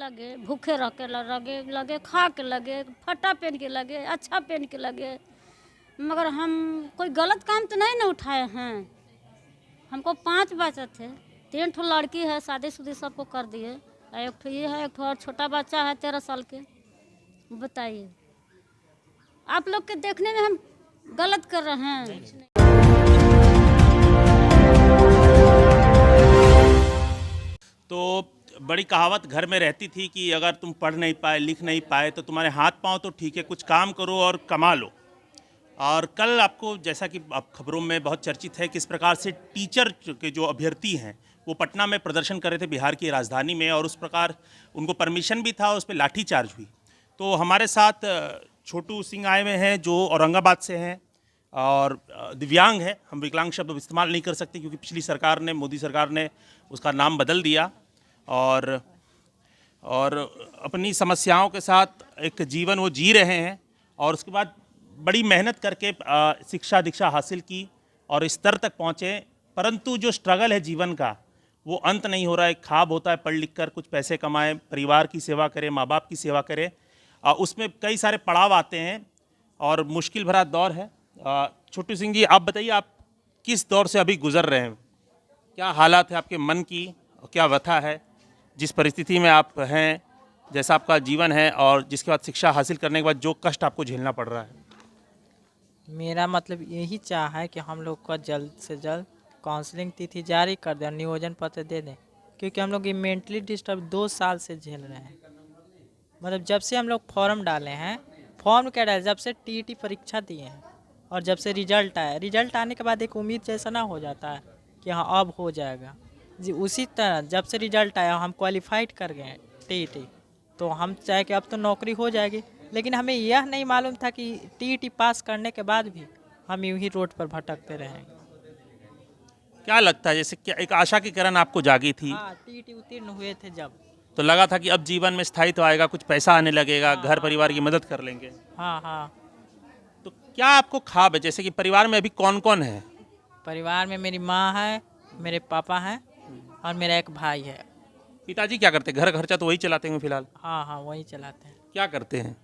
लगे, भूखे रह के लगे, खा के लगे, फटा पहन के लगे, अच्छा पहन के लगे, मगर हम कोई गलत काम तो नहीं ना उठाए हैं। हमको 5 बच्चे थे, 3 ठो लड़की है, शादी-शुदी सबको कर दिए। एक ठो ये है, एक ठो और छोटा बच्चा है 13 साल के। बताइए, आप लोग के देखने में हम गलत कर रहे हैं। तो बड़ी कहावत घर में रहती थी कि अगर तुम पढ़ नहीं पाए, लिख नहीं पाए तो तुम्हारे हाथ पाँव तो ठीक है, कुछ काम करो और कमा लो। और कल आपको, जैसा कि आप खबरों में बहुत चर्चित है, किस प्रकार से टीचर के जो अभ्यर्थी हैं वो पटना में प्रदर्शन कर रहे थे, बिहार की राजधानी में, और उस प्रकार उनको परमिशन भी था, उस पर लाठीचार्ज हुई। तो हमारे साथ छोटू सिंह आए हुए हैं जो औरंगाबाद से हैं और दिव्यांग है। हम विकलांग शब्द इस्तेमाल नहीं कर सकते क्योंकि पिछली सरकार ने, मोदी सरकार ने उसका नाम बदल दिया, और अपनी समस्याओं के साथ एक जीवन वो जी रहे हैं। और उसके बाद बड़ी मेहनत करके शिक्षा दीक्षा हासिल की और इस स्तर तक पहुँचे। परंतु जो स्ट्रगल है जीवन का, वो अंत नहीं हो रहा है। ख्वाब होता है पढ़ लिख कर कुछ पैसे कमाएं, परिवार की सेवा करें, माँ बाप की सेवा करें। उसमें कई सारे पड़ाव आते हैं और मुश्किल भरा दौर है। छोटू सिंह जी, आप बताइए, आप किस दौर से अभी गुजर रहे हैं? क्या हालात है आपके मन की, क्या व्यथा है जिस परिस्थिति में आप हैं, जैसा आपका जीवन है, और जिसके बाद शिक्षा हासिल करने के बाद जो कष्ट आपको झेलना पड़ रहा है? मेरा मतलब यही चाह है कि हम लोग का जल्द से जल्द काउंसलिंग तिथि जारी कर दें, नियोजन पत्र दे दें, क्योंकि हम लोग ये मेंटली डिस्टर्ब 2 साल से झेल रहे हैं। मतलब जब से हम लोग फॉर्म डाले हैं, फॉर्म क्या डाले, जब से टीईटी परीक्षा दिए हैं और जब से रिजल्ट आया, रिजल्ट आने के बाद एक उम्मीद जैसा ना हो जाता है कि हाँ अब हो जाएगा जी, उसी तरह जब से रिजल्ट आया हम क्वालिफाइड कर गए टीईटी, तो हम चाहे कि अब तो नौकरी हो जाएगी। लेकिन हमें यह नहीं मालूम था कि टीईटी पास करने के बाद भी हम यूं ही रोड पर भटकते रहेंगे। क्या लगता है, जैसे क्या एक आशा की किरण आपको जागी थी? हाँ, टीईटी उत्तीर्ण हुए थे जब, तो लगा था कि अब जीवन में स्थायित्व आएगा, कुछ पैसा आने लगेगा, घर परिवार की मदद कर लेंगे। हाँ हाँ। तो क्या आपको ख्वाब है, जैसे कि परिवार में अभी कौन कौन है? परिवार में मेरी माँ है, मेरे पापा हैं और मेरा एक भाई है। पिताजी क्या करते हैं? घर खर्चा तो वही चलाते हैं फिलहाल? हाँ हाँ, वही चलाते हैं। क्या करते हैं?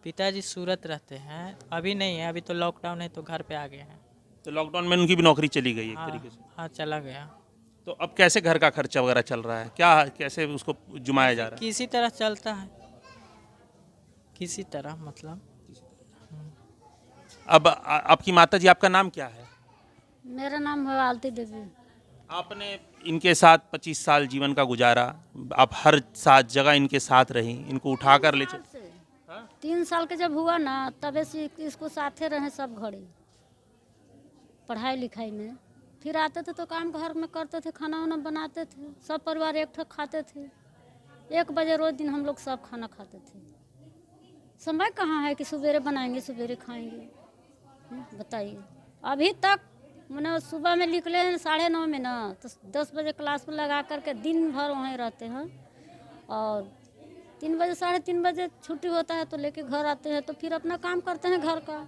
पिताजी सूरत रहते हैं, अभी नहीं है, अभी तो लॉकडाउन है तो घर पे आ गए हैं। तो लॉकडाउन में उनकी भी नौकरी चली गई एक हाँ तरीके से? हाँ, चला गया। तो अब कैसे घर का खर्चा वगैरह चल रहा है, क्या कैसे उसको जुमाया जा रहा है? किसी तरह चलता है, किसी तरह मतलब। अब आपकी माता जी, आपका नाम क्या है? मेरा नाम है आलती देवी। आपने इनके साथ 25 साल जीवन का गुजारा, आप हर साथ जगह इनके साथ रही, इनको उठा कर ले चले। 3 साल के जब हुआ ना, तबे से इसको साथे रहे सब घड़ी, पढ़ाई लिखाई में। फिर आते थे तो काम घर में करते थे, खाना वाना बनाते थे, सब परिवार एक ठो खाते थे। 1 बजे रोज दिन हम लोग सब खाना खाते थे। समय कहाँ है कि सवेरे बनाएंगे सवेरे खाएंगे? बताइए। अभी तक मैंने सुबह में निकले हैं 9:30 में ना, तो 10 बजे क्लास में लगा करके दिन भर वहीं रहते हैं, और 3 बजे 3:30 बजे छुट्टी होता है तो लेके घर आते हैं, तो फिर अपना काम करते हैं घर का,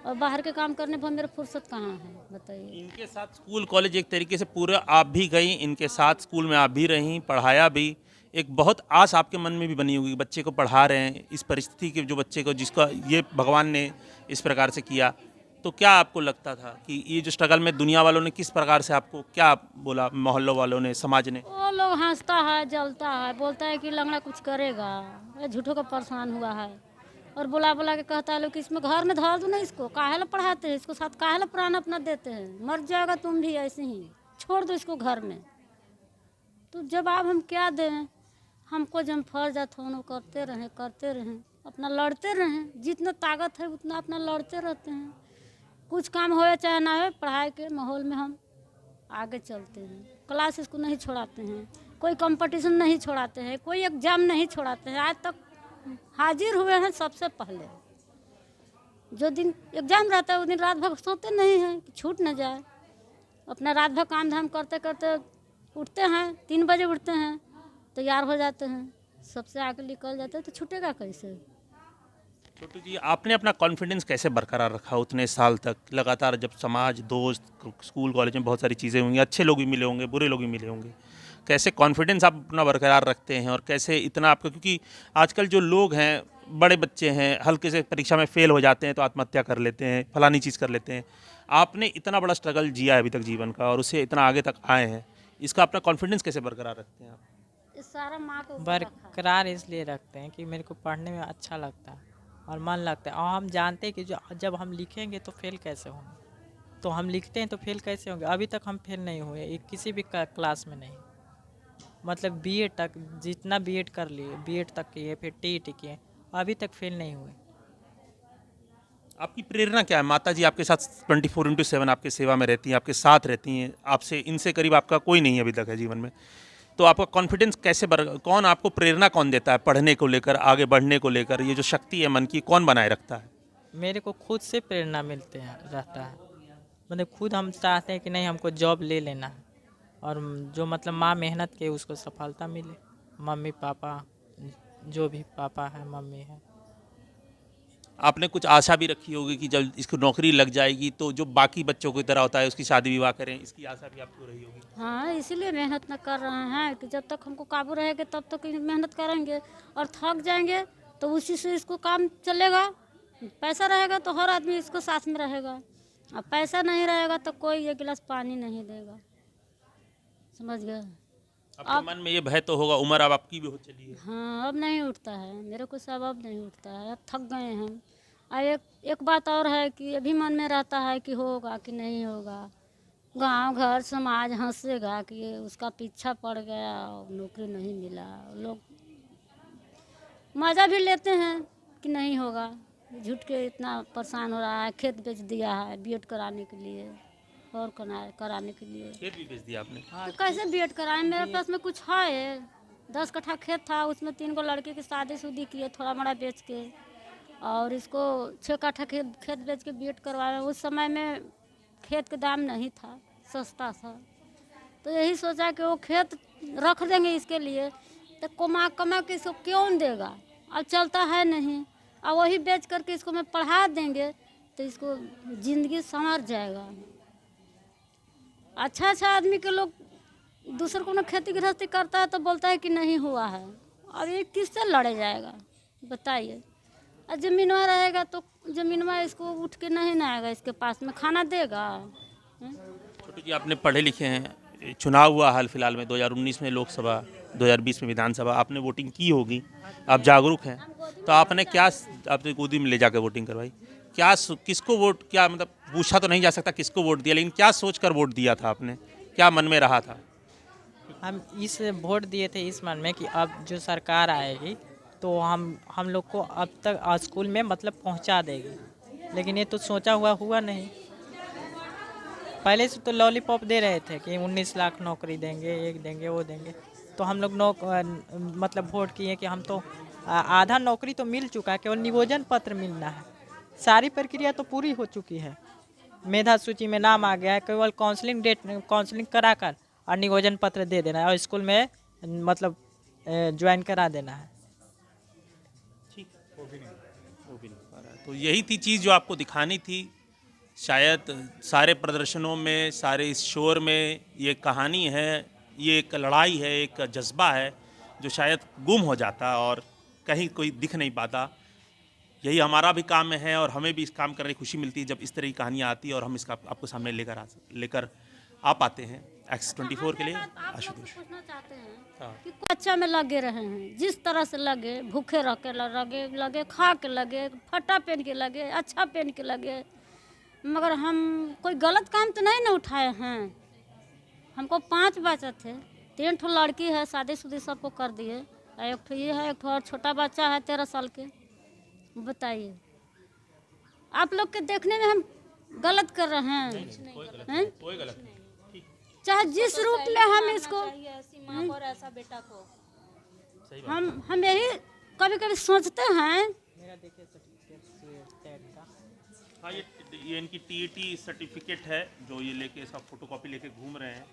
और बाहर के काम करने पर मेरा फुर्सत कहाँ है? बताइए। इनके साथ स्कूल कॉलेज एक तरीके से पूरा आप भी गई, इनके साथ स्कूल में आप भी रहीं, पढ़ाया भी। एक बहुत आस आपके मन में भी बनी होगी, बच्चे को पढ़ा रहे हैं, इस परिस्थिति के जो बच्चे को, जिसका ये भगवान ने इस प्रकार से किया, तो क्या आपको लगता था कि ये जो स्ट्रगल में दुनिया वालों ने किस प्रकार से आपको क्या बोला, मोहल्लों वालों ने, समाज ने? वो लोग हंसता है, जलता है, बोलता है कि लंगड़ा कुछ करेगा, ये झूठों का परेशान हुआ है, और बुला बुला के कहता है लोग कि इसमें घर में धर दो ना, इसको काहे ला पढ़ाते हैं, इसको साथ काहे ला प्राण अपना देते हैं, मर जाएगा तुम भी ऐसे ही, छोड़ दो इसको घर में। तो जवाब हम क्या दें? हमको जब फर्ज है तो करते रहें, अपना लड़ते रहें, जितना ताकत है उतना अपना लड़ते रहते हैं। कुछ काम होए चाहे ना हो, पढ़ाई के माहौल में हम आगे चलते हैं। क्लासेस को नहीं छोड़ाते हैं, कोई कंपटीशन नहीं छोड़ाते हैं, कोई एग्जाम नहीं छोड़ाते हैं। आज तक हाजिर हुए हैं सबसे पहले। जो दिन एग्जाम रहता है उस दिन रात भर सोते नहीं हैं कि छूट न जाए। अपना रात भर काम धाम करते करते उठते हैं, 3 बजे उठते हैं, तैयार हो जाते हैं, सबसे आगे निकल जाते हैं, तो छूटेगा कैसे? छोटू जी, आपने अपना कॉन्फिडेंस कैसे बरकरार रखा उतने साल तक लगातार? जब समाज, दोस्त, स्कूल कॉलेज में बहुत सारी चीज़ें होंगी, अच्छे लोग भी मिले होंगे, बुरे लोग भी मिले होंगे, कैसे कॉन्फिडेंस आप अपना बरकरार रखते हैं और कैसे इतना आपका, क्योंकि आजकल जो लोग हैं, बड़े बच्चे हैं, हल्के से परीक्षा में फेल हो जाते हैं तो आत्महत्या कर लेते हैं, फलानी चीज़ कर लेते हैं। आपने इतना बड़ा स्ट्रगल जिया है अभी तक जीवन का और उससे इतना आगे तक आए हैं, इसका अपना कॉन्फिडेंस कैसे बरकरार रखते हैं आप? इस सारा माँ के ऊपर रखा है। बरकरार इसलिए रखते हैं कि मेरे को पढ़ने में अच्छा लगता है और मन लगता है, और हम जानते हैं कि जब हम लिखेंगे तो फेल कैसे होंगे, तो हम लिखते हैं तो फेल कैसे होंगे। अभी तक हम फेल नहीं हुए, एक किसी भी क्लास में नहीं। मतलब बीएड तक, जितना बीएड कर लिए, बीएड तक किए, फिर टीईटी किए, अभी तक फेल नहीं हुए। आपकी प्रेरणा क्या है? माता जी आपके साथ 24/7 आपके सेवा में रहती हैं, आपके साथ रहती हैं, आपसे इनसे करीब आपका कोई नहीं अभी तक है जीवन में, तो आपका कॉन्फिडेंस कैसे कौन आपको प्रेरणा कौन देता है पढ़ने को लेकर, आगे बढ़ने को लेकर? ये जो शक्ति है मन की, कौन बनाए रखता है? मेरे को खुद से प्रेरणा मिलते हैं रहता है। मतलब खुद हम चाहते हैं कि नहीं, हमको जॉब ले लेना है, और जो मतलब माँ मेहनत के उसको सफलता मिले। मम्मी पापा, जो भी पापा है, मम्मी है। आपने कुछ आशा भी रखी होगी कि जब इसको नौकरी लग जाएगी तो जो बाकी बच्चों की तरह होता है उसकी शादी विवाह करें, इसकी आशा भी आपको रही होगी? हाँ, इसीलिए मेहनत न कर रहे हैं कि जब तक हमको काबू रहेगा तब तक मेहनत करेंगे, और थक जाएंगे तो उसी से इसको काम चलेगा। पैसा रहेगा तो हर आदमी इसको साथ में रहेगा, अब पैसा नहीं रहेगा तो कोई एक गिलास पानी नहीं देगा। समझ गए? आपके मन में ये भय तो होगा, उम्र अब आपकी भी हो चली है। हाँ, अब नहीं उठता है मेरे को, सब अब नहीं उठता है, अब थक गए हैं हम। और एक बात और है कि अभी मन में रहता है कि होगा कि नहीं होगा। गांव घर समाज हंसेगा कि ये उसका पीछा पड़ गया और नौकरी नहीं मिला। लोग मज़ा भी लेते हैं कि नहीं होगा, झूठ के इतना परेशान हो रहा है। खेत बेच दिया है बीएड कराने के लिए और कराने के लिए। खेत भी बेच दिया आपने? तो कैसे बीएड कराएं? मेरे पास में कुछ है, 10 कट्ठा खेत था, उसमें 3 गो लड़के की शादी शुदी किए थोड़ा मोड़ा बेच के, और इसको 6 कट्ठा खेत बेच के बीएड करवाए। उस समय में खेत के दाम नहीं था, सस्ता था, तो यही सोचा कि वो खेत रख देंगे इसके लिए, तो कमा के इसको क्यों देगा, अब चलता है नहीं, और वही बेच करके इसको मैं पढ़ा देंगे तो इसको ज़िंदगी संवर जाएगा। अच्छा आदमी के लोग दूसरे को ना खेती गृहस्थी करता है तो बोलता है कि नहीं हुआ है। अब ये किससे लड़े जाएगा बताइए? और ज़मीनवा रहेगा तो ज़मीनवा इसको उठ के नहीं ना आएगा, इसके पास में खाना देगा। छोटू जी, आपने पढ़े लिखे हैं, चुनाव हुआ हाल फिलहाल में 2019 में लोकसभा, 2020 में विधानसभा, आपने वोटिंग की होगी, आप जागरूक हैं, तो आपने क्या, आपने गोदी में ले जाकर वोटिंग करवाई, क्या किसको वोट, क्या मतलब पूछा तो नहीं जा सकता किसको वोट दिया, लेकिन क्या सोचकर वोट दिया था आपने, क्या मन में रहा था? हम इस वोट दिए थे इस मन में कि अब जो सरकार आएगी तो हम लोग को अब तक स्कूल में मतलब पहुंचा देगी, लेकिन ये तो सोचा हुआ नहीं। पहले से तो लॉलीपॉप दे रहे थे कि 19 लाख नौकरी देंगे, एक देंगे, वो देंगे, तो हम लोग मतलब वोट किए कि हम तो आधा नौकरी तो मिल चुका है, केवल नियोजन पत्र मिलना है। सारी प्रक्रिया तो पूरी हो चुकी है, मेधा सूची में नाम आ गया है, केवल काउंसलिंग कराकर और नियोजन पत्र दे देना है और स्कूल में मतलब ज्वाइन करा देना है। ठीक, वो भी नहीं पा रहा है। तो यही थी चीज़ जो आपको दिखानी थी। शायद सारे प्रदर्शनों में, सारे इस शोर में ये कहानी है, ये एक लड़ाई है, एक जज्बा है जो शायद गुम हो जाता और कहीं कोई दिख नहीं पाता। यही हमारा भी काम है और हमें भी इस काम करने की खुशी मिलती है जब इस तरह की कहानियाँ आती है और हम इसका आपको सामने लेकर आ पाते हैं। एक्स 24 के लिए आशुतोष पूछना चाहते हैं हाँ। कि कच्चा में लगे रहे हैं, जिस तरह से लगे, भूखे रह के लगे, खा के लगे, फटा पहन के लगे, अच्छा पहन के लगे, मगर हम कोई गलत काम तो नहीं ना उठाए हैं। हमको 5 बच्चे थे, 3 ठो लड़की है, शादी सबको कर दिए, एक ठो ये है, एक ठो और छोटा बच्चा है 13 साल के। बताइए आप लोग के देखने में हम गलत कर रहे हैं? हैं? कोई गलत नहीं। चाहे जिस रूप में हम इसको, ऐसी माँ को और ऐसा बेटा को। हम यही कभी कभी सोचते हैं। हाँ, ये इनकी टीईटी सर्टिफिकेट है जो ये लेके सब फोटोकॉपी लेके घूम रहे हैं।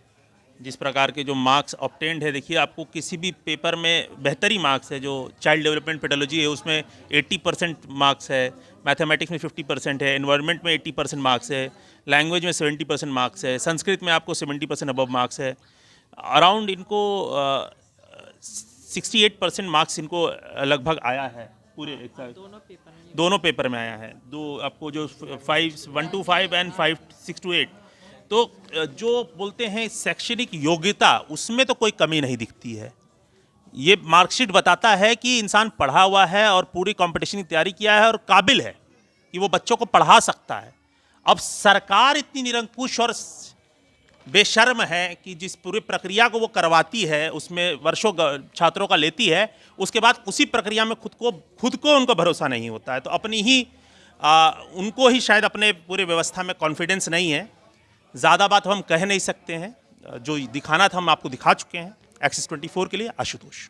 जिस प्रकार के जो मार्क्स ऑब्टेन्ड है, देखिए आपको किसी भी पेपर में बेहतरी मार्क्स है। जो चाइल्ड डेवलपमेंट पेडोलॉजी है उसमें 80% मार्क्स है, मैथमेटिक्स में 50% है, एनवायरनमेंट में 80% मार्क्स है, लैंग्वेज में 70% मार्क्स है, संस्कृत में आपको 70% अबव मार्क्स है। अराउंड इनको 68% मार्क्स इनको लगभग आया है पूरे दोनों पेपर में आया है। दो आपको जो 1 to 5 एंड 6 to 8, तो जो बोलते हैं शैक्षणिक योग्यता उसमें तो कोई कमी नहीं दिखती है। ये मार्कशीट बताता है कि इंसान पढ़ा हुआ है और पूरी कंपटीशन की तैयारी किया है और काबिल है कि वो बच्चों को पढ़ा सकता है। अब सरकार इतनी निरंकुश और बेशर्म है कि जिस पूरी प्रक्रिया को वो करवाती है उसमें वर्षों छात्रों का लेती है, उसके बाद उसी प्रक्रिया में खुद को उनको भरोसा नहीं होता है। तो अपनी ही उनको ही शायद अपने पूरे व्यवस्था में कॉन्फिडेंस नहीं है। ज़्यादा बात हम कह नहीं सकते हैं, जो दिखाना था हम आपको दिखा चुके हैं। एक्सिस 24 के लिए आशुतोष।